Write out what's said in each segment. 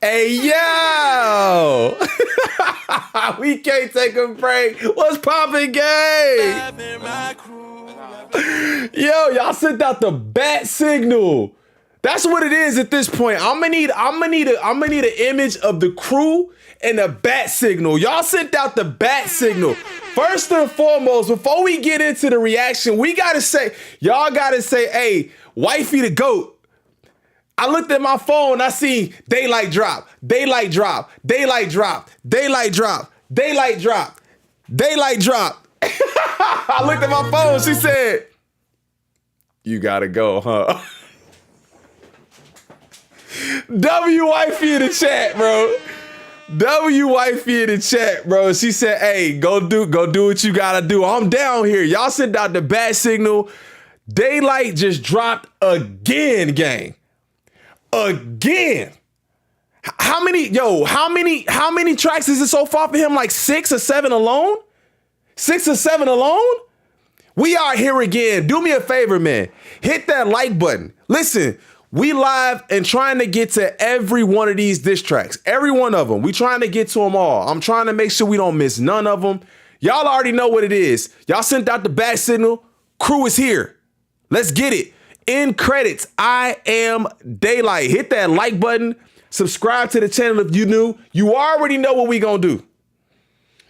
Hey, yo! We can't take a break. What's poppin', gang? Yo, y'all sent out the bat signal. That's what it is at this point. I'm gonna need an image of the crew and the bat signal. Y'all sent out the bat signal. First and foremost, before we get into the reaction, y'all gotta say, hey, wifey the GOAT. I looked at my phone, I seen Daylyt drop, Daylyt drop, Daylyt drop, Daylyt drop, Daylyt drop, Daylyt drop. I looked at my phone, she said, you gotta go, huh? W wifey in the chat, bro. W wifey in the chat, bro. She said, hey, go do what you gotta do. I'm down here. Y'all sent out the bat signal. Daylyt just dropped again, gang. Again. How many tracks is it so far for him? Like 6 or 7 alone? 6 or 7 alone? We are here again. Do me a favor, man. Hit that like button. Listen, we live and trying to get to every one of these diss tracks. Every one of them. We trying to get to them all. I'm trying to make sure we don't miss none of them. Y'all already know what it is. Y'all sent out the bat signal. Crew is here. Let's get it. In credits, I am Daylyt. Hit that like button. Subscribe to the channel if you new. You already know what we gonna do.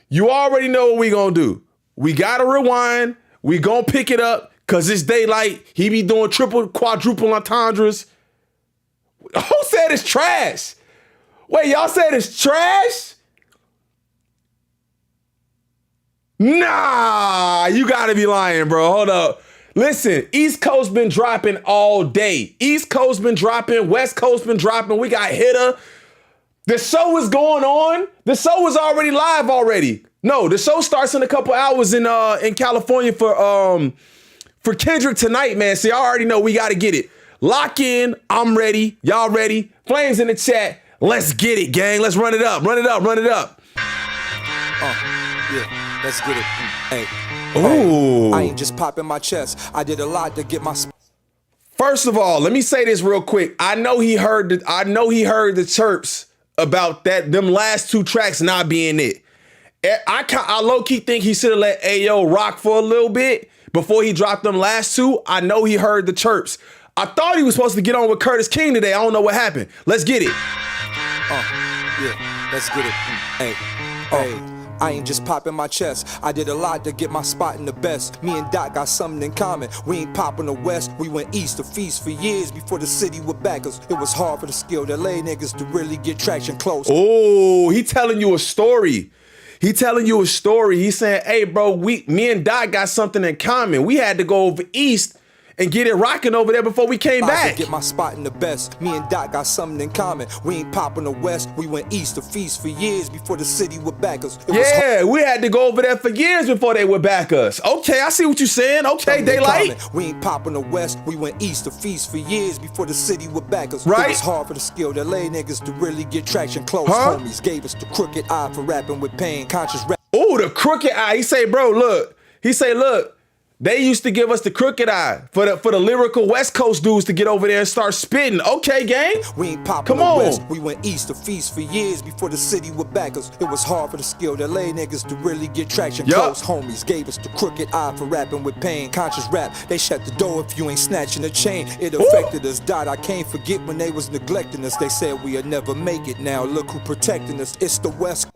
You already know what we gonna do. We gotta rewind. We gonna pick it up because it's Daylyt. He be doing triple, quadruple entendres. Who said it's trash? Wait, y'all said it's trash? Nah, you gotta be lying, bro. Hold up. Listen, East Coast been dropping all day. East Coast been dropping, West Coast been dropping. We got Hitter. The show is going on. The show is already live already. No, the show starts in a couple hours in California for Kendrick tonight, man. So y'all already know we got to get it. Lock in. I'm ready. Y'all ready? Flames in the chat. Let's get it, gang. Let's run it up. Run it up. Run it up. Yeah, let's get it. Hey. Ooh. I ain't just popping my chest. I did a lot to get my. First of all, let me say this real quick. I know he heard the chirps about them last 2 tracks not being it. I low-key think he should have let Ayo rock for a little bit before he dropped them last 2. I know he heard the chirps. I thought he was supposed to get on with Curtis King today. I don't know what happened. Let's get it. Yeah, let's get it. Hey. I ain't just popping my chest. I did a lot to get my spot in the best. Me and Doc got something in common. We ain't popping the West. We went east to feast for years before the city would back us. It was hard for the skilled LA niggas to really get traction close. Oh, he telling you a story. He telling you a story. He saying, hey, bro, me and Doc got something in common. We had to go over east and get it rocking over there before we came back. Get my spot in the best. Me and Doc got something in common. We ain't popping the West. We went east to feast for years before the city would back us. Yeah, we had to go over there for years before they would back us. Okay, I see what you're saying. Okay, Daylyt. We ain't popping the West. We went east to feast for years before the city would back us. Right. It was hard for the skilled LA niggas to really get traction close. Homies gave us the crooked eye for rapping with pain. Conscious rap. Oh, the crooked eye. He say, bro, look. He say, look. They used to give us the crooked eye for the lyrical West Coast dudes to get over there and start spitting. Okay, gang. We ain't popping the West. We went east to feast for years before the city would back us. It was hard for the skilled LA niggas to really get traction close. Homies gave us the crooked eye for rapping with pain. Conscious rap, they shut the door if you ain't snatching the chain. It affected us. I can't forget when they was neglecting us. They said we'll never make it. Now look who protecting us. It's the West.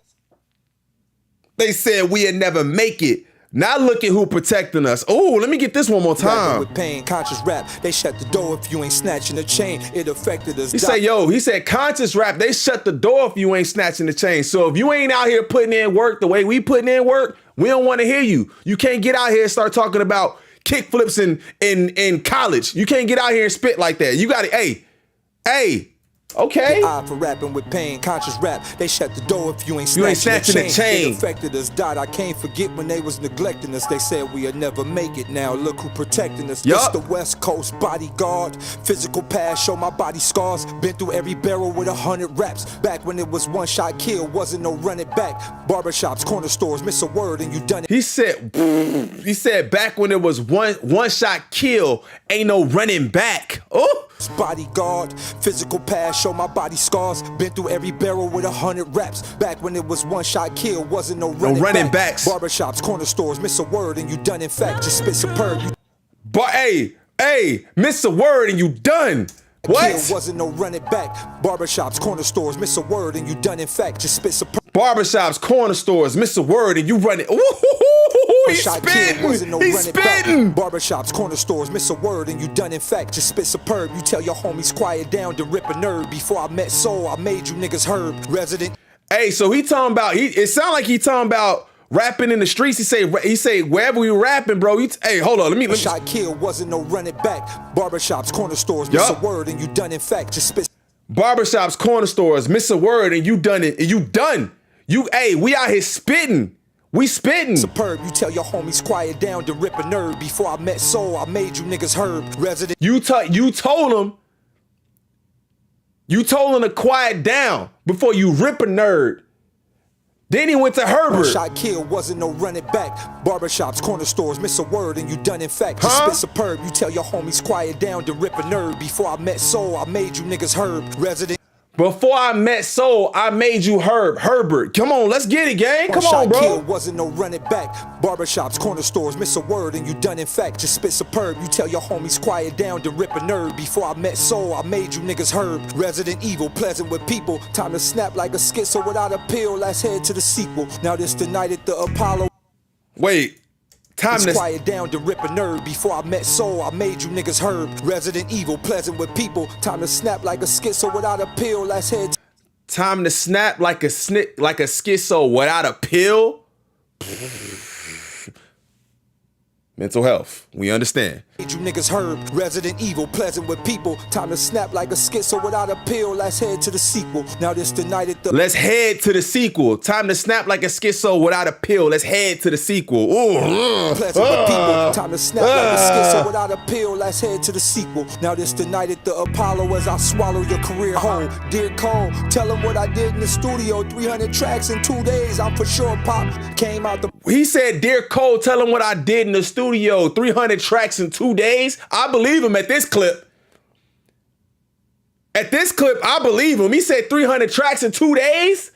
They said we'll never make it. Now look at who protecting us. Oh, let me get this one more time. With pain, conscious rap, they shut the door if you ain't snatching the chain. It affected us. He said conscious rap, they shut the door if you ain't snatching the chain. So if you ain't out here putting in work the way we putting in work, we don't want to hear you. You can't get out here and start talking about kick flips in college. You can't get out here and spit like that. You got to, hey. Okay. Eye for rapping with pain, conscious rap. They shut the door if you ain't snatching the chain. It affected us. I can't forget when they was neglecting us. They said we'll never make it. Now look who protecting us. It's the West Coast bodyguard. Physical past, show my body scars. Been through every barrel with 100 raps. Back when it was one shot kill, wasn't no running back. Barbershops, corner stores, miss a word and you done it. He said back when it was one shot kill, ain't no running back. Oh. Bodyguard, physical past, show my body scars. Been through every barrel with 100 raps. Back when it was one shot kill, wasn't no running backs. Barbershops, corner stores, miss a word and you done. In fact, just spit superb. But hey, miss a word and you done. What? Wasn't no running back. Barbershops, corner stores, miss a word and you done. In fact, just spit superb. Barbershops, corner stores, miss a word and you run it. He's spitting. He's spitting. Barbershops, corner stores, miss a word and you done. In fact, just spit superb. You tell your homies quiet down to rip a nerve. Before I met Soul, I made you niggas herb. Resident. Hey, so he talking about, it sound like he talking about rapping in the streets. He say wherever we rapping, bro. Hey, hold on, let me. Shot kill, wasn't no running back. Barbershops, corner stores, miss a word and you done. In fact, just spit. Barbershops, corner stores, miss a word and you done it. And you done. We out here spitting. We spitting. Superb, you tell your homies quiet down to rip a nerve. Before I met Soul, I made you niggas herb. Resident. You told him to quiet down before you rip a nerd. Then he went to Herbert. Shot kill, wasn't no running back. Barbershops, corner stores, miss a word and you done. In fact, just spit superb. You tell your homies quiet down to rip a nerve. Before I met Soul, I made you niggas herb. Resident. Before I met Soul, I made you Herbert. Come on, let's get it, gang. Come on, bro. Kill, wasn't no running back. Barbershops, corner stores, miss a word and you done. In fact, just spit superb. You tell your homies quiet down to rip a nerve. Before I met Soul, I made you niggas herb. Resident evil, pleasant with people. Time to snap like a schizo without a pill. Let's head to the sequel. Now this the night at the Apollo. Wait. Time to quiet down to rip a nerve. Before I met Soul, I made you niggas herb. Resident evil, pleasant with people. Time to snap like a schizo without a pill. Let's head. Time to snap like a schizo without a pill. Mental health. We understand. You niggas herb. Resident evil, pleasant with people. Time to snap like a schizo without a pill. Let's head to the sequel. Now this the night at the. Let's head to the sequel. Time to snap like a schizo without a pill. Let's head to the sequel. Ooh. Pleasant with people. Time to snap like a schizo without a pill. Let's head to the sequel. Now this the night at the Apollo as I swallow your career whole. Dear Cole, tell him what I did in the studio. 300 tracks in 2 days. I'm for sure pop. Came out the. He said, Dear Cole, tell him what I did in the studio. 300 tracks in 2 days. I believe him at this clip. At this clip, I believe him. He said 300 tracks in 2 days.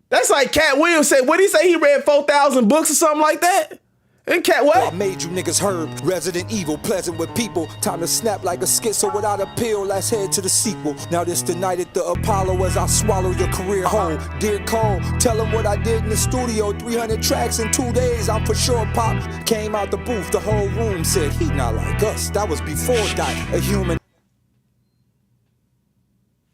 That's like Cat Williams said. What did he say? He read 4,000 books or something like that? And Cat what? I made you niggas herb. Resident evil, pleasant with people. Time to snap like a schizo without a pill. Let's head to the sequel. Now this the night at the Apollo as I swallow your career whole. Dear Cole, tell him what I did in the studio. 300 tracks in 2 days. I'm for sure pop. Came out the booth. The whole room said he not like us. That was before a human.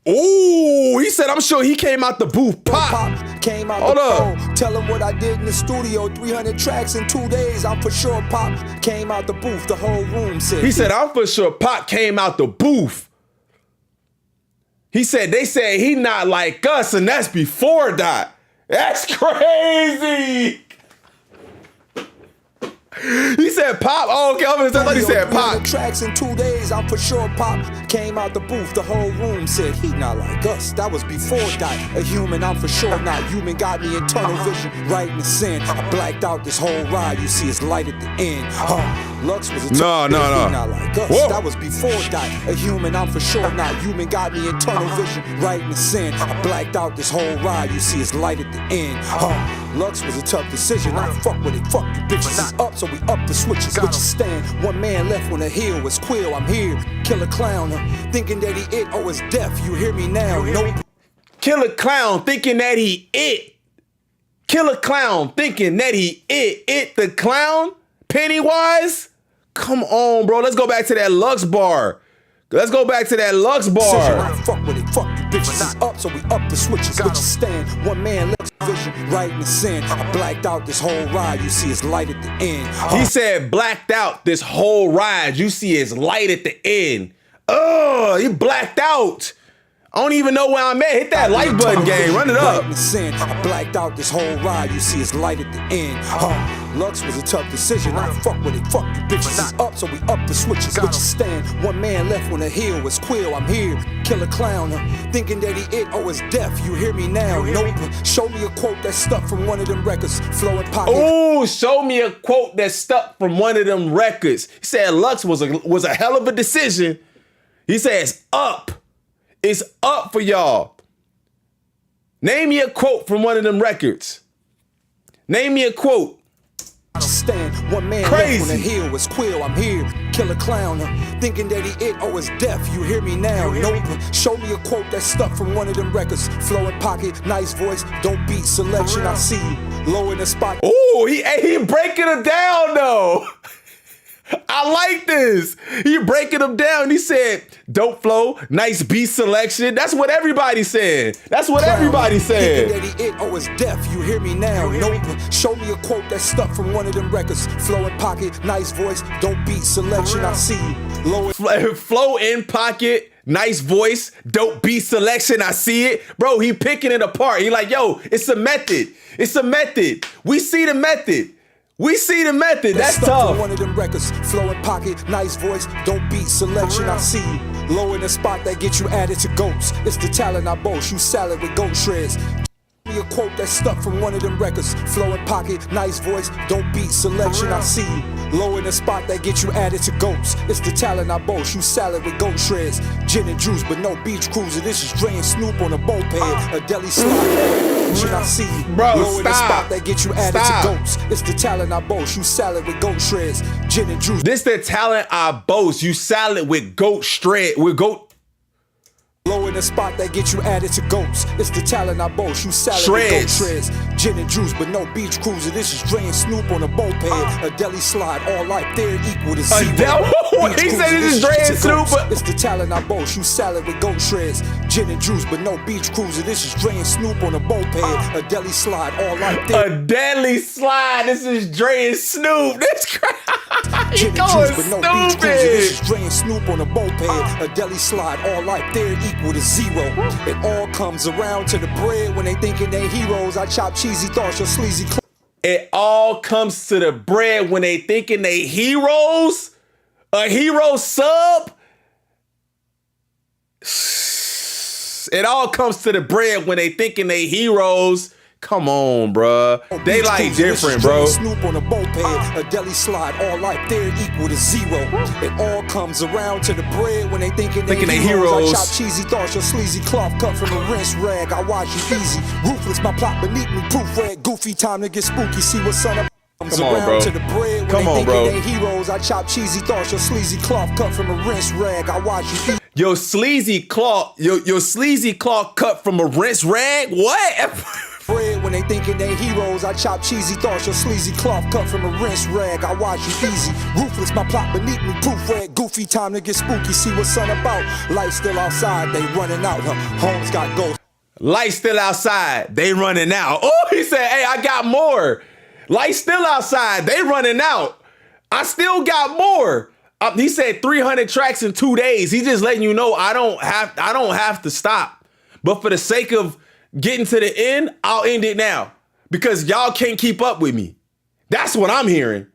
Ooh, he said, I'm sure he came out the booth. Pop. Came out the phone. Tell him what I did in the studio. 300 tracks in 2 days. I'm for sure pop. Came out the booth. The whole room said. He said, I'm for sure Pop came out the booth. He said, they said he not like us, and that's before that. That's crazy. He said Pop. Oh, okay. I thought he said Pop. Tracks in 2 days. I'm for sure Pop. Came out the booth. The whole room said he not like us. That was before that. A human. I'm for sure not human. Got me in tunnel vision. Right in the sin. I blacked out this whole ride. You see, it's light at the end. Lux was a no. He not like us. Whoa. That was before that. A human. I'm for sure not human. Got me in tunnel vision. Right in the sin. I blacked out this whole ride. You see, it's light at the end. Lux was a tough decision. I fuck with it. Fuck you bitches. It's up, so we up the switches. Switches stand. One man left when the hill was quill. I'm here. Kill a clown. Thinking that he it. Oh, it's deaf. You hear me now? Nope. Kill a clown thinking that he it. Kill a clown thinking that he it. It the clown? Pennywise? Come on, bro. Let's go back to that Lux bar. Let's go back to that Lux bar. Fuck with it. Fuck you bitches. It's up, so we up the switches. Switches stand. One man left vision. Right in the sin. I blacked out this whole ride. You see, it's light at the end. He said blacked out this whole ride. You see, it's light at the end. Oh, he blacked out. I don't even know where I'm at. Hit that like button, gang. Run it up. I blacked out this whole ride. You see it's light at the end. Lux was a tough decision. I fuck with it. Fuck you bitches. It's up, so we up the switches. Switches stand. One man left when the hill was quill. I'm here. Kill a clown. Thinking that he it's deaf. You hear me now? Nope. Show me a quote that's stuck from one of them records. Flow in pocket. Ooh, show me a quote that's stuck from one of them records. He said Lux was a hell of a decision. He said it's up. It's up for y'all. Name me a quote from one of them records. Name me a quote. Stand. One man Crazy. left when the hill was quill. I'm here. Kill a clown. Thinking that he it's deaf. You hear me now? Nope. Show me a quote that's stuck from one of them records. Flow in pocket. Nice voice. Don't beat selection. I see you. Low in the spot. Ooh, he breaking it down though. I like this. He breaking them down. He said, dope flow, nice beat selection. That's what everybody said. That's what everybody said. Thinking that he it's deaf. You hear me now? Nope. Show me a quote that's stuck from one of them records. Flow in pocket, nice voice, don't beat selection. I see you. Low Flow in pocket, nice voice, dope beat selection. I see it. Bro, he picking it apart. He like, yo, it's a method. It's a method. We see the method. We see the method. That's tough. One of them records, flow in pocket, nice voice, don't beat selection. I see you. Low in the spot that get you added to goats. It's the talent I boast. You salad with goat shreds. A quote that's stuck from one of them records. Flow in pocket, nice voice, don't beat selection. I see you. Low in the spot that get you added to goats. It's the talent I boast. You salad with goat shreds. Gin and juice, but no beach cruiser. This is Dre and Snoop on a moped. A deli slide. Should I see you? Bro, low in the spot that get you added to goats. It's the talent I boast. You salad with goat shreds. Gin and juice. This the talent I boast. You salad with goat shred. With goat. Low in the spot that get you added to goats. It's the talent I boast. You salad Shreds. with goat shreds. Gin and juice, but no beach cruiser. This is Dre and Snoop on a moped. A deli slide, all life there equal to zero. He said this is Dre and Snoop. It's the talent I boast. You salad with goat shreds. Gin and juice, but no beach cruiser. This is Dre and Snoop on a moped. A deli slide, all life there. A deadly slide. This is Dre and Snoop. That's crazy. He Gin and going juice, but no beach cruiser. This stupid. is Dre and Snoop on a moped. A deli slide, all life there equal to zero. It all comes around to the bread when they thinking they heroes. I chop cheesy thoughts, your sleazy. It all comes to the bread when they thinking they heroes. A hero sub. It all comes to the bread when they thinking they heroes. Come on, bruh. They like different, bro. Snoop on a moped, a deli slide, all life there equal to zero. It all comes around to the bread when they thinking they heroes. I chop cheesy thoughts, your sleazy cloth cut from a rinse rag. I watch you easy, ruthless, my plot beneath me, proofread. Goofy, time to get spooky. See what son of Come on, bro. To the bread when Come on, they bro. They heroes. I chop cheesy thoughts, your sleazy cloth cut from a rinse rag. I watch you eat. Your sleazy cloth, your sleazy cloth cut from a rinse rag? What? Bread when they thinking they heroes. I chop cheesy thoughts, your sleazy cloth cut from a rinse rag. I watch you easy, ruthless, my plot beneath me, proofread. Goofy, time to get spooky. See what sun about. Lights still outside, they running out. Homes got ghosts. Lights still outside, they running out. Oh, he said, hey, I got more. Lights still outside, they running out. I still got more. He said 300 tracks in 2 days. He's just letting you know I don't have to stop. But for the sake of getting to the end, I'll end it now. Because y'all can't keep up with me. That's what I'm hearing.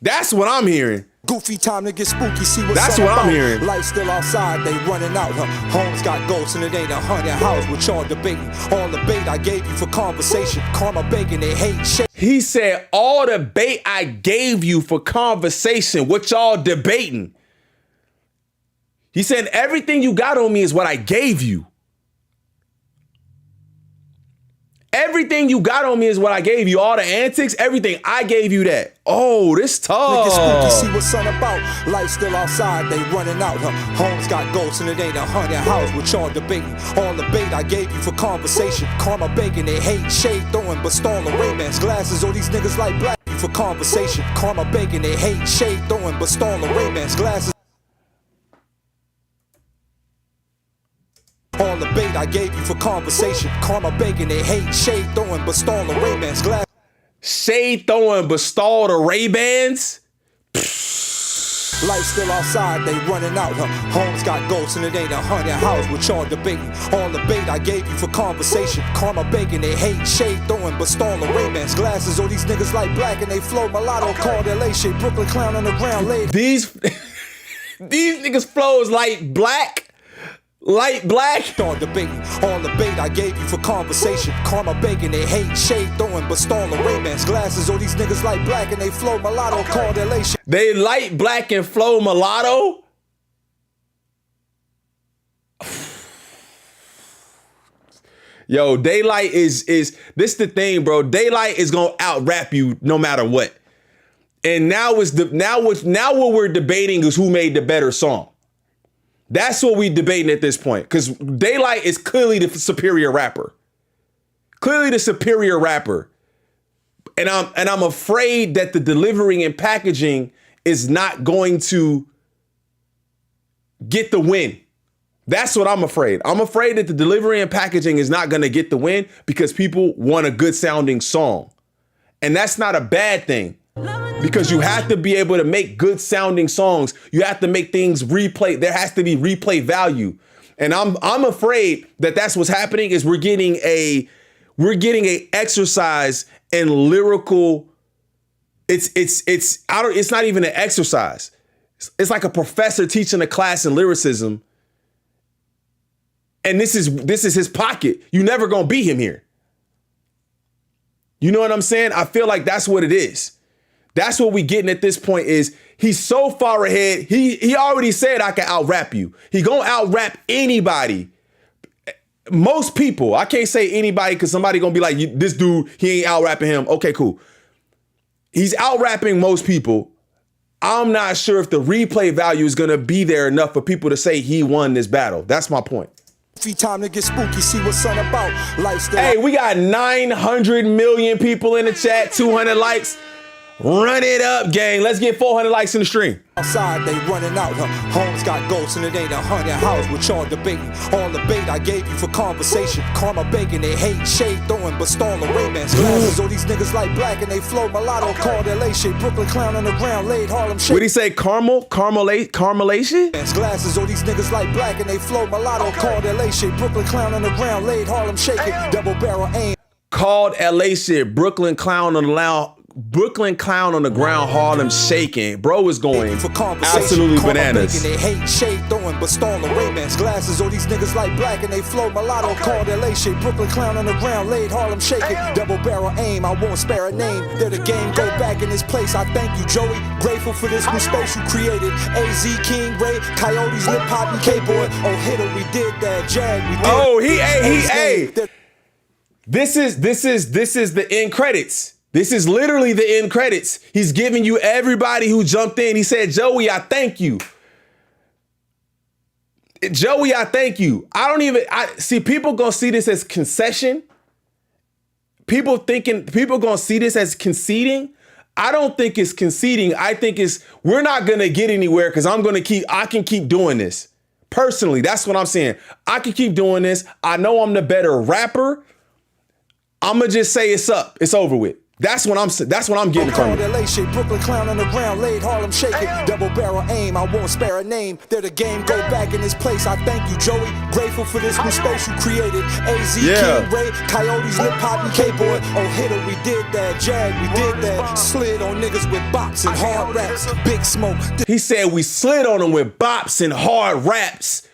That's what I'm hearing. Goofy, time to get spooky. See what's That's what I'm hearing. Lights still outside, they running out. Homes got ghosts and it ain't a haunted house. What y'all debating? All the bait I gave you for conversation. Karma bacon, they hate shit. He said, all the bait I gave you for conversation, what y'all debating? He said, everything you got on me is what I gave you. Everything you got on me is what I gave you. All the antics, everything, I gave you that. Oh, this tough. Spooky, see what's sun about. Lights still outside, they running out. Homes got ghosts and it ain't a haunted house. What y'all debating? All the bait I gave you for conversation. Karma bacon, they hate shade throwing, but stalling Ray-Bans glasses. All these niggas like black for conversation. Karma bacon, they hate shade throwing, but stalling Ray-Bans glasses. All the bait I gave you for conversation. Karma bacon, they hate shade throwing, but stall the Ray-Bans glass. Shade throwing, but stall the Ray-Bans? Lights still outside, they running out. Homes got ghosts and it ain't a haunted house. What y'all debating? All the bait I gave you for conversation. Karma bacon, they hate shade throwing, but stalling Ray-Bans glasses. All these niggas like black and they flow mulatto. Called LA shit, Brooklyn clown on the ground laid. These niggas flows like black. Light black. Start debating all the bait I gave you for conversation. Karma bacon, they hate shade throwing, but stalling Ray-Bans glasses. All these niggas like black and they flow mulatto. Called LA shit. They light black and flow mulatto. Yo, Daylyt is this the thing, bro. Daylyt is gonna out rap you no matter what. And now what we're debating is who made the better song. That's what we debating at this point, because Daylyt is clearly the superior rapper. Clearly the superior rapper. And I'm afraid that the delivering and packaging is not going to get the win. That's what I'm afraid. I'm afraid that the delivery and packaging is not going to get the win because people want a good sounding song. And that's not a bad thing. Because you have to be able to make good sounding songs. You have to make things replay. There has to be replay value. And I'm afraid that that's what's happening is we're getting a exercise in lyrical. It's not even an exercise. It's like a professor teaching a class in lyricism. And this is his pocket. You never gonna beat him here. You know what I'm saying? I feel like that's what it is. That's what we getting at this point is he's so far ahead. He already said I can out rap you. He gonna out rap anybody. Most people. I can't say anybody because somebody gonna be like, this dude, he ain't out rapping him. Okay, cool. He's out rapping most people. I'm not sure if the replay value is gonna be there enough for people to say he won this battle. That's my point. Time to get spooky, see what son about. Lifestyle. Hey, we got 900 million people in the chat, 200 likes. Run it up, gang. Let's get 400 likes in the stream. Outside, they running out. Homes got ghosts and it ain't a haunted house. What y'all debating? All the bait I gave you for conversation. Karma bacon, they hate shade throwing, but stalling Ray-Bans glasses. All these niggas like black and they flow mulatto. Called LA shit, Brooklyn clown on the ground laid Harlem shit. What'd he say? Caramellation? Glasses, all these niggas like black and they flow mulatto. Called LA shit, Brooklyn clown on the ground laid Harlem shaking. Double barrel aim. Called LA shit, Brooklyn clown on the ground, Harlem shaking. Bro is going absolutely bananas. They hate shade throwing, but stalling Ray-Bans glasses. All these niggas like black and they flow mulatto. Called LA shit, Brooklyn clown on the ground laid Harlem shaking. Double barrel aim, I won't spare a name. They're the game, go back in this place. I thank you, Joey. Grateful for this new space you created. AZ, King, Ray, Coyotes, Lip Hop, and K-Boy. Oh, hitter, we did that. Jag, we did. Oh, he. This is the end credits. This is literally the end credits. He's giving you everybody who jumped in. He said, Joey, I thank you. Joey, I thank you. I see people gonna see this as concession. People gonna see this as conceding. I don't think it's conceding. I think we're not gonna get anywhere because I can keep doing this. Personally, that's what I'm saying. I can keep doing this. I know I'm the better rapper. I'm gonna just say it's up. It's over with. That's what I'm getting from it. LA shit, Brooklyn clown on the ground laid Harlem shaking. Double barrel aim, I won't spare a name. They're the game, go back in this place. I thank you, Joey. Grateful for this new space you created. AZ, King, Ray, Coyotes, Lip Hop, and K-Boy. Oh, hitter, we did that. Jag, we did that. Slid on niggas with bops and hard raps. Big smoke. He said we slid on them with bops and hard raps.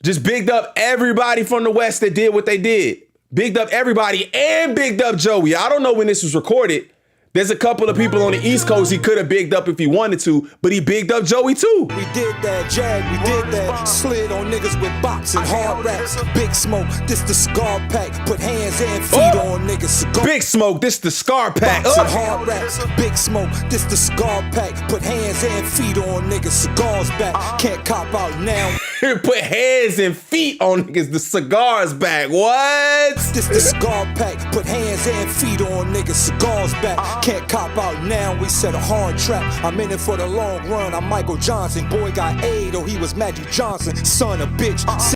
Just bigged up everybody from the West that did what they did. Bigged up everybody and bigged up Joey. I don't know when this was recorded. There's a couple of people on the East Coast he could have bigged up if he wanted to, but he bigged up Joey too. We did that, Jag, we did that. Slid on niggas with bops and hard raps. Big smoke, this the cigar pack. Put hands and feet on niggas. Cigar. Big smoke, this the scar pack. Bops and hard raps. Big smoke, this the cigar pack. Put hands and feet on niggas. Cigars back. Can't cop out now. Put hands and feet on niggas. The cigars back. What? This the cigar pack. Put hands and feet on niggas. Cigars back. Can't cop out now. We set a hard trap. I'm in it for the long run. I'm Michael Johnson. Boy got AIDS. Oh, he was Magic Johnson. Son of bitch.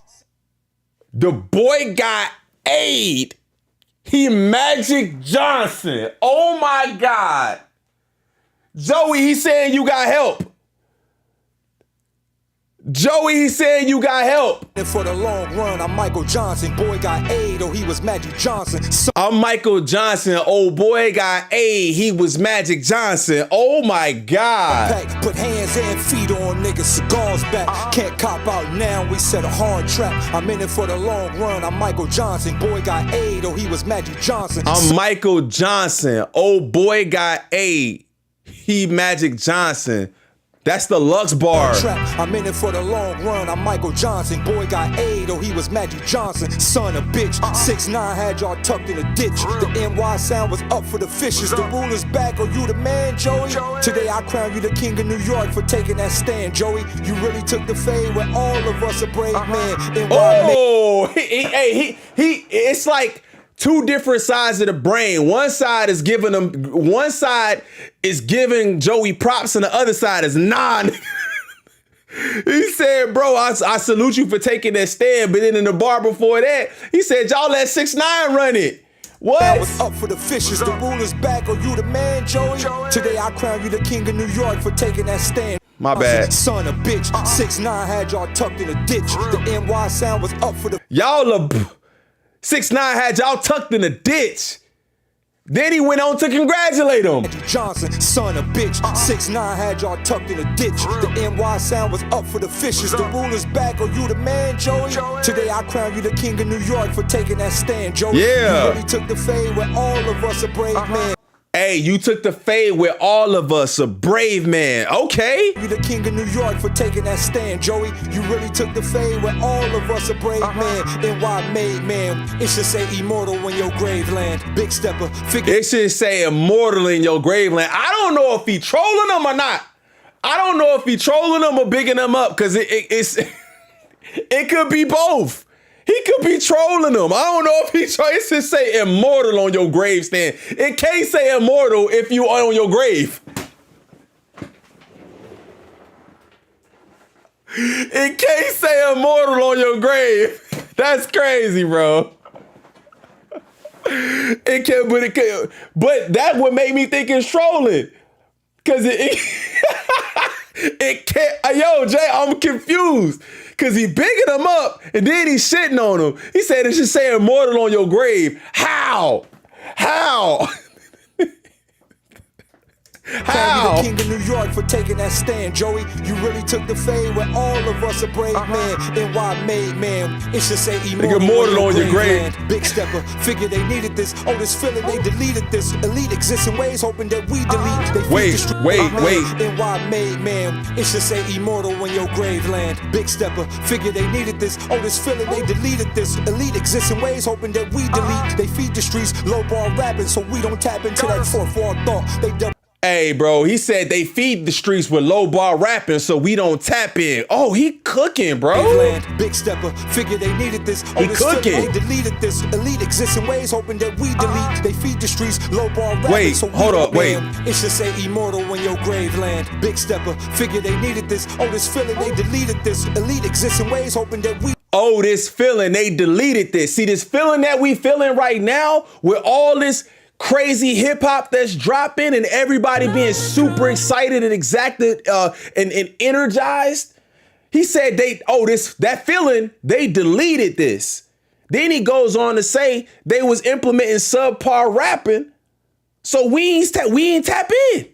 The boy got AIDS. He Magic Johnson. Oh my God. Joey, he's saying you got help. Joey, he's saying you got help. And for the long run, I'm Michael Johnson. Boy got AIDS, oh, he was Magic Johnson. I'm Michael Johnson. Old boy got AIDS, he was Magic Johnson. Oh my God. Put hands and feet on niggas, cigars back. Can't cop out now, we set a hard trap. I'm in it for the long run, I'm Michael Johnson. Boy got AIDS, oh, he was Magic Johnson. I'm Michael Johnson. Old boy got AIDS, he Magic Johnson. That's the Lux bar. I'm in it for the long run. I'm Michael Johnson. Boy got AIDS, oh, he was Magic Johnson. Son of bitch. 6'9" had y'all tucked in a ditch. The NY sound was up for the fishes. The ruler's back. Oh, you the man, Joey? Today I crown you the king of New York for taking that stand, Joey. You really took the fade when all of us a brave man. Oh, it's like two different sides of the brain. One side is giving Joey props and the other side is nah. He said, bro, I salute you for taking that stand, but then in the bar before that, he said, y'all let 6ix9ine run it. What? I was up for the fishes, the ruler's back, oh, you the man, Joey? Today I crown you the king of New York for taking that stand. My bad. Son of bitch, 6'9" had y'all tucked in a ditch. The NY sound was up for the... Y'all 6ix9ine had y'all tucked in a ditch. Then he went on to congratulate him. Johnson, son of bitch. 6'9" had y'all tucked in a ditch. The NY sound was up for the fishes. The ruler's back. Oh, you the man, Joey? Today I crown you the king of New York for taking that stand, Joey. Yeah. You really took the fade with all of us a brave man. Hey, you took the fade with all of us, a brave man. Okay. You the king of New York for taking that stand, Joey. You really took the fade with all of us a brave man. NY made man. It should say immortal in your grave land. Big stepper. It should say immortal in your grave land. I don't know if he trolling them or not. I don't know if he trolling them or bigging them up because it could be both. He could be trolling them. I don't know if he trying to say immortal on your gravestone. It can't say immortal if you are on your grave. It can't say immortal on your grave. That's crazy, bro. It can't, but that would make me think it's trolling. Cause it can't. Yo, Jay, I'm confused. Cause he bigging him up and then he's shitting on him. He said it should say immortal on your grave. How? How? How? You the king of New York for taking that stand, Joey. You really took the fade with all of us a brave man. NY made man. It should say immortal on your grave. Land. Big stepper. Figure they needed this. Oh, this feeling they deleted this. Elite exists in ways hoping that we delete. They Wait. NY made man. It should say immortal in your grave land. Big stepper. Figure they needed this. Oh, this feeling they deleted this. Elite exists in ways hoping that we delete. They feed the streets. Low ball rapping so we don't tap into that fourth wall thought. They double. Hey, bro, he said they feed the streets with low bar rapping so we don't tap in. Oh, he cooking, bro. Big stepper, figure they needed this. He cooking. They deleted this. Elite exists in ways hoping that we delete. They feed the streets, low bar rapping. Wait, so hold up, wait. It should say immortal in your grave land. Big stepper, figure they needed this. Oh, this feeling they deleted this. Elite exists in ways hoping that we... Oh, this feeling, they deleted this. See, this feeling that we feeling right now with all this crazy hip hop that's dropping and everybody being super excited and exacted and energized. He said that feeling, they deleted this. Then he goes on to say they was implementing subpar rapping. So we ain't tap in.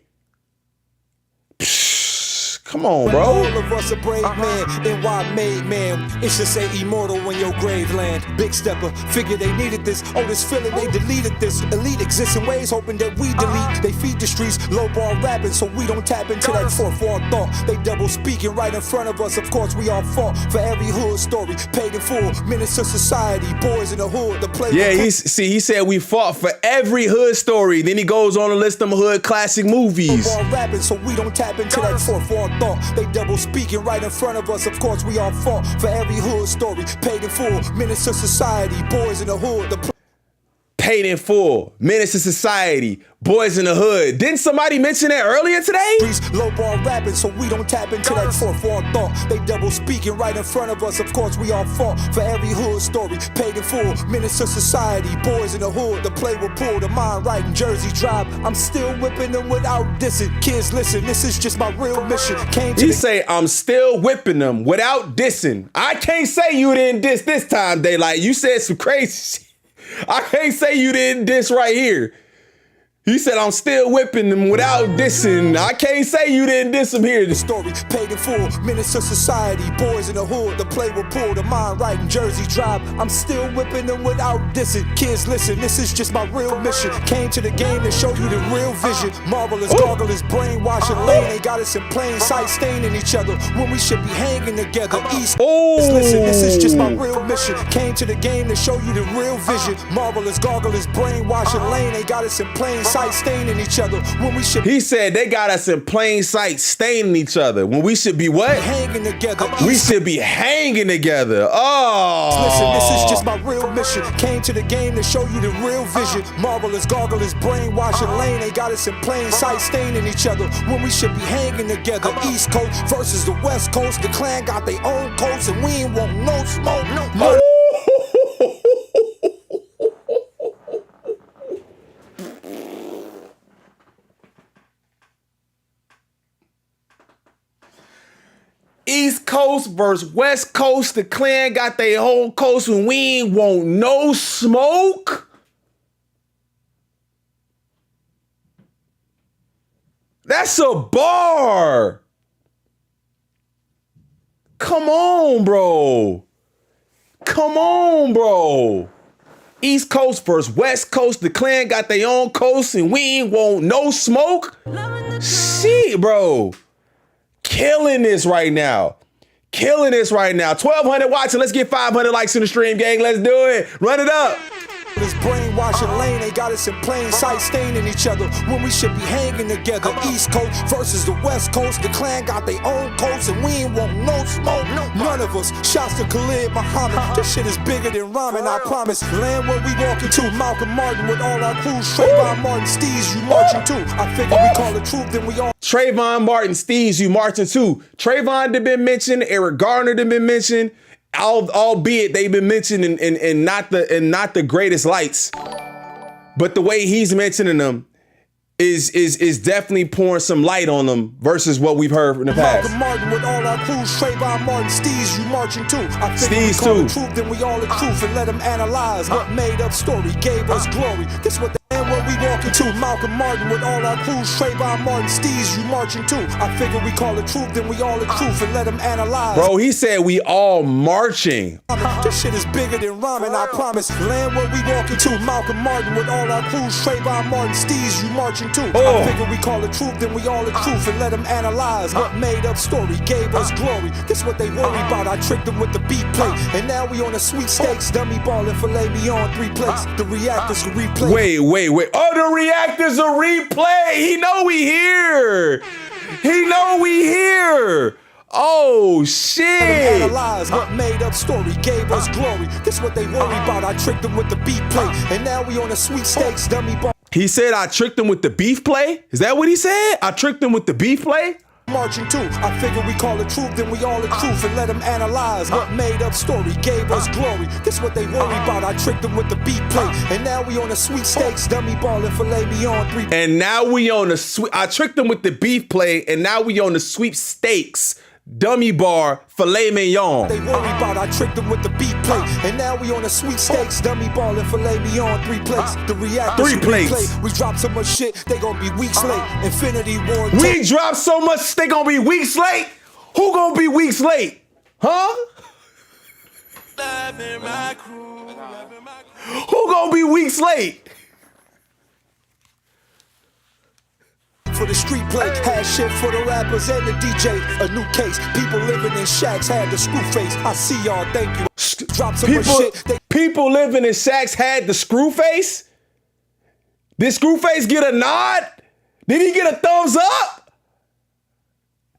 Come on, bro. All of us a brave man. NY made man. It should say immortal in your grave land. Big stepper. Figure they needed this. Oh, this feeling they deleted this. Elite exists in ways hoping that we delete. They feed the streets. Low ball rapping so we don't tap into that fourth wall thought. They double speaking right in front of us. Of course we all fought for every hood story. Paid in full. Menace to society. Boys in the hood. The play. Yeah, he said we fought for every hood story. Then he goes on to list them hood classic movies. Low ball rapping so we don't tap into that fourth wall thought. They double speaking right in front of us. Of course we all fought for every hood story. Paid in full. Menace to society. Boys in the hood. paid in full, menace to society, boys in the hood. Didn't somebody mention that earlier today? Low ball rapping, so we don't tap into that forethought thought. They double speaking right in front of us. Of course, we all fought for every hood story. Paid in full, menace to society, boys in the hood. The play will pull, the mind right in Jersey Drive. I'm still whipping them without dissing. Kids, listen, this is just my real mission. He say, I'm still whipping them without dissing. I can't say you didn't diss this time, Daylyt. You said some crazy shit. I can't say you didn't diss right here. He said, I'm still whipping them without dissing. I can't say you didn't diss him here. The story paid in full, menace to society, boys in the hood, the play will pull, the mind right in Jersey Drive. I'm still whipping them without dissing. Kids, listen, this is just my real mission. Came to the game to show you the real vision. Marvelous, gargles, brainwashing lane. They got us in plain sight, staining each other when we should be hanging together. East, listen, this is just my real mission. Came to the game to show you the real vision. Marvelous, gargles, brainwashing lane. They got us in plain sight, staining each other when we should. He said they got us in plain sight staining each other when we should be what? Hanging together. We should be hanging together. Oh. Listen, this is just my real mission. Came to the game to show you the real vision. Marvelous, gargles, brainwashing lane. They got us in plain sight staining each other when we should be hanging together. East Coast versus the West Coast. The clan got their own coats and we ain't want no smoke. No. East Coast versus West Coast. The clan got their whole coast and we ain't want no smoke. That's a bar. Come on, bro. Come on, bro. East Coast versus West Coast. The clan got their own coast and we ain't want no smoke. Shit, bro. Killing this right now. Killing this right now. 1,200 watching. Let's get 500 likes in the stream, gang. Let's do it. Run it up. This brainwashing lane, they got us in plain sight staining each other when we should be hanging together. East Coast versus the West Coast. The clan got their own coats and we ain't want no smoke. None of us. Shouts to Khalid Muhammad. This shit is bigger than rhyming, I promise. Land where we walking to. Malcolm Martin with all our crews. Trayvon Martin, Steez, you marching too. I figure we call the truth, then we all. Trayvon Martin, Steez, you marching too. Trayvon had been mentioned. Eric Garner had been mentioned. Albeit they've been mentioned in not the greatest lights, but the way he's mentioning them is definitely pouring some light on them versus what we've heard in the past. Malcolm Martin with all our crews, Trayvon Martin, Steez, you marching too. I think we call the truth, then we all the truth, and let them analyze what made up story gave us glory. This what the and what we walking to. Malcolm Martin with all our crews, Trayvon Martin, Steez, you marching too. I figure we call the truth, then we all the truth, and let them analyze. Bro, he said we all marching. This shit is bigger than rhyming, I promise. Land where we walking to. Malcolm Martin with all our crews, Trayvon Martin, Steez, you marching too. I figure we call the truth, then we all the truth, and let them analyze what made up story gave us glory. This what they worry about. I tricked them with the beat plate, and now we on a sweepstakes. Dummy ball and filet me on 3 plates. The reactors can replay. Wait. Oh, the reactors a replay. He know we here. He know we here. Oh, shit. Analyze what made up story gave us glory. This what they worry about. I tricked them with the beat plate, and now we on a sweepstakes. Dummy ball. He said I tricked them with the beef play? Is that what he said? I tricked them with the beef play? Marching too. I figure we call the truth, then we all the truth, and let them analyze what made up story gave us glory. This what they worry about. I tricked them with the beat plate, and now we on a sweepstakes. Dummy ball and filet me on 3. And now we on the I tricked them with the beef play, and now we on the sweepstakes. Dummy bar, filet mignon. They worry about. I tricked them with the beat plate, and now we on a sweepstakes. Dummy ball and filet me on 3 plates. The reactors 3 plates. Replay. We dropped so much shit, they gon' be weeks late. Infinity War. We dropped so much, they gonna be weeks late? Who gonna be weeks late? Huh? Who gonna be weeks late? For the street play, had shit for the rappers and the DJ. A new case, people living in shacks had the screw face. I see y'all, thank you. Drop some more shit. People living in shacks had the screw face? Did Screwface get a nod? Did he get a thumbs up?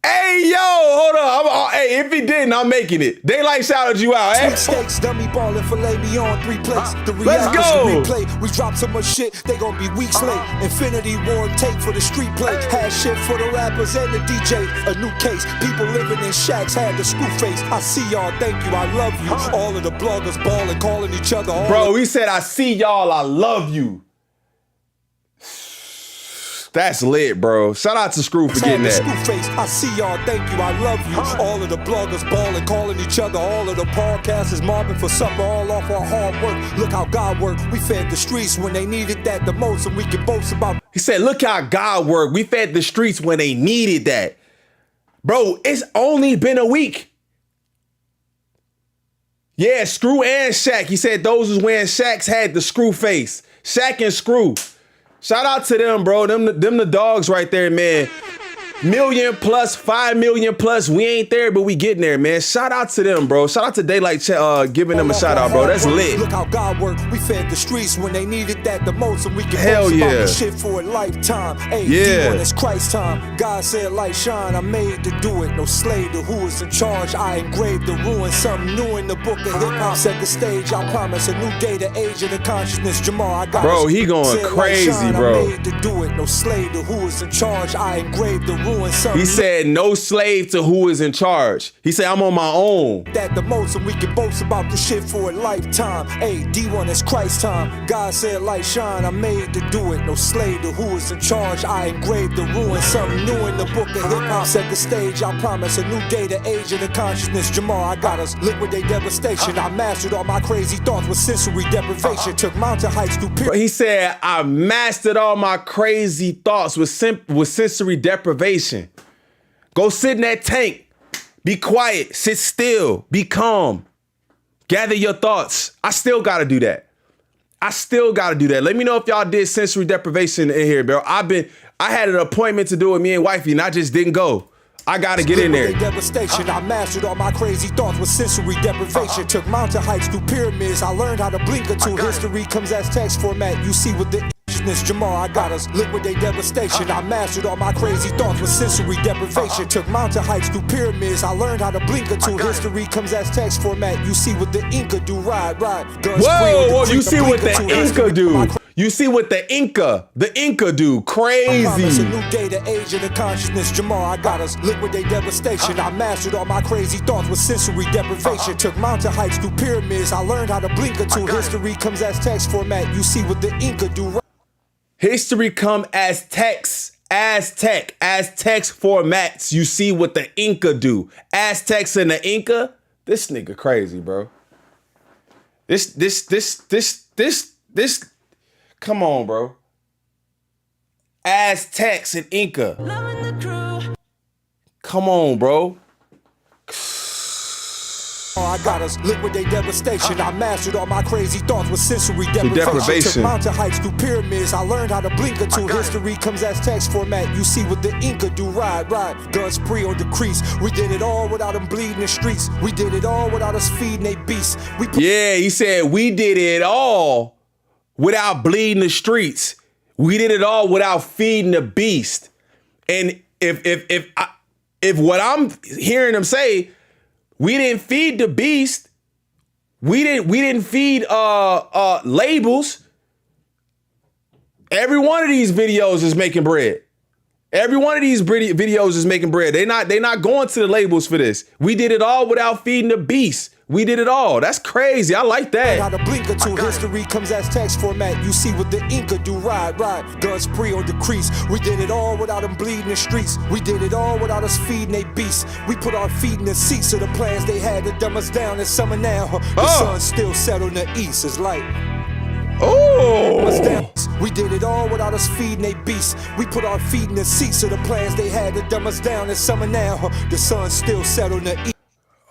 Hey, yo, hold on. Hey, if he didn't, I'm making it. Daylyt shouted you out, eh? Steaks, dummy ballin', filet me on 3 plates. The Let's go. Replay. We drop so much shit, they gon' be weeks late. Infinity War take for the street play. Had shit for the rappers and the DJ. A new case, people living in shacks had the screw face. I see y'all, thank you, I love you. All of the bloggers ballin', calling each other. Bro, he said, I see y'all, I love you. That's lit, bro. Shout out to Screw for getting that. Screw face. I see y'all, thank you, I love you. All of the bloggers ballin', calling each other. All of the podcasters mobbing for supper, all off our hard work. Look how God worked. We fed the streets when they needed that the most, and we can boast about. He said, look how God worked. We fed the streets when they needed that. Bro, it's only been a week. Yeah, Screw and Shaq. He said those was when Shaq's had the screw face. Shaq and Screw. Shout out to them, bro. Them the dogs right there, man. 1 million plus, 5 million plus. We ain't there, but we getting there, man. Shout out to them, bro. Shout out to Daylyt giving them a shout out, bro. That's lit. Look how God worked. We fed the streets when they needed that the most, and we can hell yeah. About shit for a lifetime. Hey, yeah. It's Christ time. God said, light shine. I made to do it. No slave to who is in charge. I engraved the ruin. Something new in the book of hip hop. Set the stage. I promise a new day. The age of the consciousness. Jamal, I got. Bro, he going crazy, bro. I made to do it. No slave to who is in charge. I engraved the ruin. He said, no slave to who is in charge. He said, I'm on my own. That the most, and we can boast about the shit for a lifetime. Hey, D1 is Christ time. God said, light shine. I made to do it. No slave to who is in charge. I engraved the ruin. Something new in the book of hip hop. Set the stage. I promise a new day. The age of the consciousness. Jamal, I got us. Liquidate devastation. I mastered all my crazy thoughts with sensory deprivation. Took mountain heights through period. He said, I mastered all my crazy thoughts with sensory deprivation. Go sit in that tank. Be quiet. Sit still. Be calm. Gather your thoughts. I still got to do that. Let me know if y'all did sensory deprivation in here, bro. I had an appointment to do with me and wifey, and I just didn't go. I gotta get in there. Devastation. I mastered all my crazy thoughts with sensory deprivation. Took mountain heights through pyramids. I learned how to blink or two. History comes as text format. You see what the Jamal, I got us. Liquidate devastation. I mastered all my crazy thoughts with sensory deprivation. Took mountain heights through pyramids. I learned how to blink or two. History comes as text format. You see what the Inca do. Ride. Guns whoa, you see what the Inca do. You see what the Inca do. Crazy. It's a new day, the age of the consciousness. Jamal, I got us. Liquidate devastation. I mastered all my crazy thoughts with sensory deprivation. Took mountain heights through pyramids. I learned how to blink or two. History comes as text format. You see what the Inca do. History come as text formats. You see what the Inca do. Aztecs and the Inca. This nigga crazy, bro. This. Come on, bro. Aztecs and Inca. Come on, bro. I got us. Liquidate devastation. I mastered all my crazy thoughts with sensory deprivation. Took mountain heights through pyramids. I learned how to blink or two. History comes as text format. You see what the Inca do. Ride. Guns free or decrease. We did it all without them bleeding the streets. We did it all without us feeding they beasts. Yeah, he said we did it all without bleeding the streets. We did it all without feeding the beast. And if what I'm hearing him say, we didn't feed the beast. We didn't feed labels. Every one of these videos is making bread. Every one of these videos is making bread. They not going to the labels for this. We did it all without feeding the beast. We did it all. That's crazy. I like that. How to blink or two. History comes as text format. You see what the Inca do. Ride. Guns free or decrease. We did it all without them bleeding the streets. We did it all without us feeding they beasts. We put our feet in the seats of the plans they had to dumb us down. It's summer now. The sun still set on the east. It's light. Oh! We did it all without us feeding they beasts. We put our feet in the seats of the plans they had to dumb us down. It's summer now. The sun still set on the east.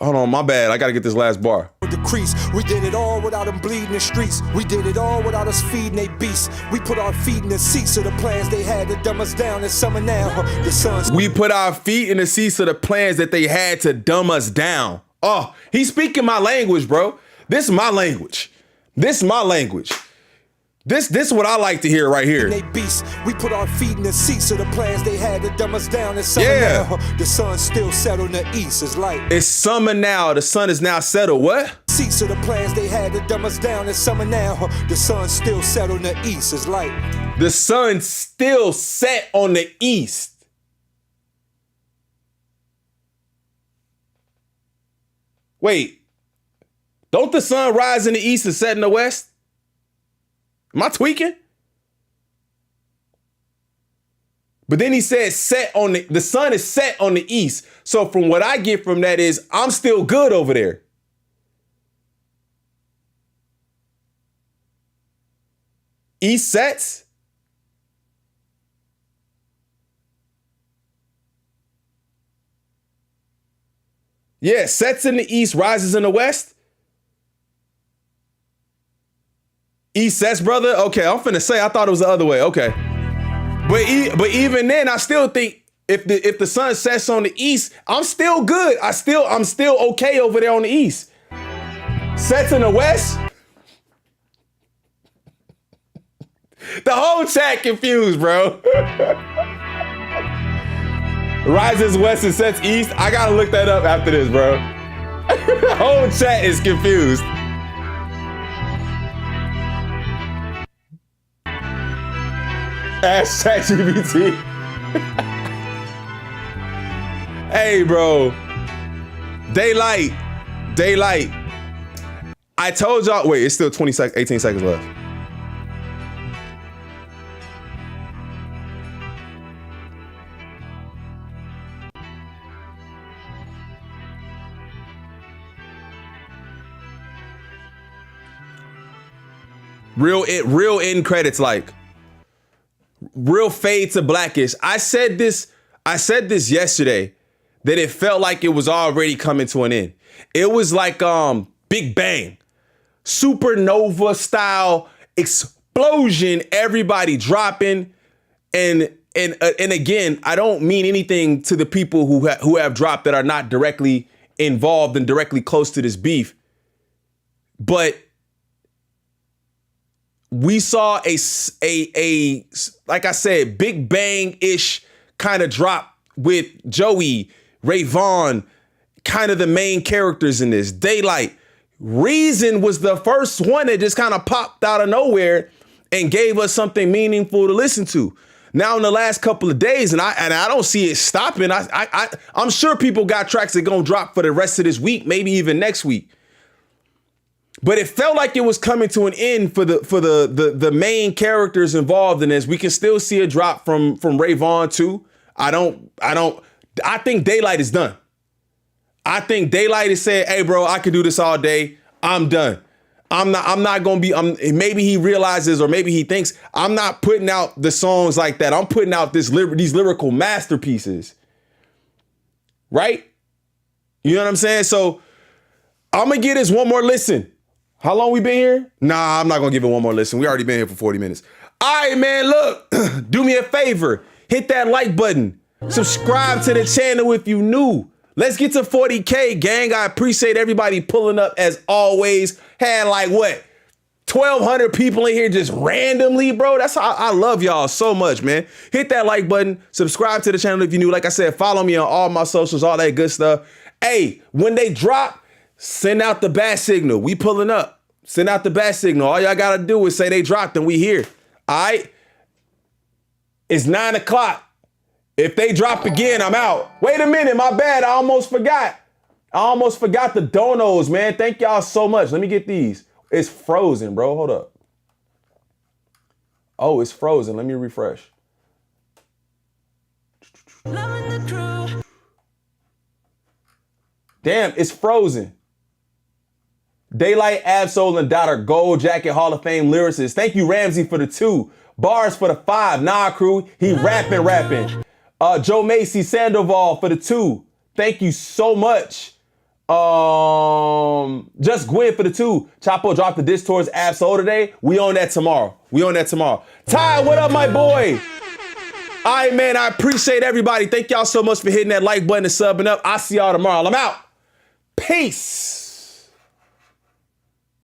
Hold on, my bad. I gotta get this last bar. Decrease. We did it all without them bleeding the streets. We did it all without us feeding they beasts. We put our feet in the seats of the plans they had to dumb us down. It's summer now. The sun's. We put our feet in the seats of the plans that they had to dumb us down. Oh, he's speaking my language, bro. This is my language. This is what I like to hear right here. They beast. We put our feet in the seats of the plans they had to dumb us down. It's summer now. The sun still set on the east. It's like it's summer now. The sun is now settled. What? Seats of the plans they had to dumb us down. It's summer now. The sun still set on the east. It's like the sun still set on the east. Wait, don't the sun rise in the east and set in the west? Am I tweaking? But then he said set on the sun is set on the east. So from what I get from that is I'm still good over there. East sets? Yeah, sets in the east, rises in the west. East sets, brother? Okay, I'm finna say, I thought it was the other way. Okay. But even then, I still think if the sun sets on the east, I'm still good. I'm still okay over there on the east. Sets in the west? The whole chat confused, bro. Rises west and sets east. I gotta look that up after this, bro. The whole chat is confused. Ask ChatGPT. Hey, bro. Daylyt. I told y'all. Wait, it's still 18 seconds left. Real end credits, like real fade to blackish. I said this yesterday that it felt like it was already coming to an end. It was like Big Bang, supernova style explosion, everybody dropping, and again, I don't mean anything to the people who have dropped that are not directly involved and directly close to this beef, but we saw a like I said, Big Bang-ish kind of drop with Joey, Ray Vaughn, kind of the main characters in this. Daylyt. Reason was the first one that just kind of popped out of nowhere and gave us something meaningful to listen to. Now in the last couple of days, and I don't see it stopping. I'm sure people got tracks that gonna drop for the rest of this week, maybe even next week. But it felt like it was coming to an end for the main characters involved in this. We can still see a drop from Ray Vaughn too. I think Daylyt is done. I think Daylyt is saying, hey bro, I can do this all day. I'm done. I'm not gonna be, maybe he realizes, or maybe he thinks I'm not putting out the songs like that. I'm putting out these lyrical masterpieces. Right? You know what I'm saying? So I'm gonna give this one more listen. How long we been here? Nah, I'm not gonna give it one more listen. We already been here for 40 minutes. All right, man, look, do me a favor. Hit that like button. Subscribe to the channel if you new. Let's get to 40K, gang. I appreciate everybody pulling up as always. Had like, what, 1,200 people in here just randomly, bro. That's how I love y'all so much, man. Hit that like button. Subscribe to the channel if you new. Like I said, follow me on all my socials, all that good stuff. Hey, when they drop, send out the bat signal. We pulling up. Send out the bat signal. All y'all gotta do is say they dropped and we here. All right? It's 9 o'clock. If they drop again, I'm out. Wait a minute, my bad. I almost forgot the donos, man. Thank y'all so much. Let me get these. It's frozen, bro. Hold up. Oh, it's frozen. Let me refresh. Damn, it's frozen. Daylyt, Absol, and Dot are Gold Jacket Hall of Fame lyricists. Thank you, Ramsey, for the 2. Bars for the 5. Nah, crew. He rapping. Joe Macy, Sandoval for the 2. Thank you so much. Just Gwen for the 2. Chapo dropped the diss towards Absol today. We on that tomorrow. Ty, what up, my boy? All right, man, I appreciate everybody. Thank y'all so much for hitting that like button and subbing up. I'll see y'all tomorrow. I'm out. Peace.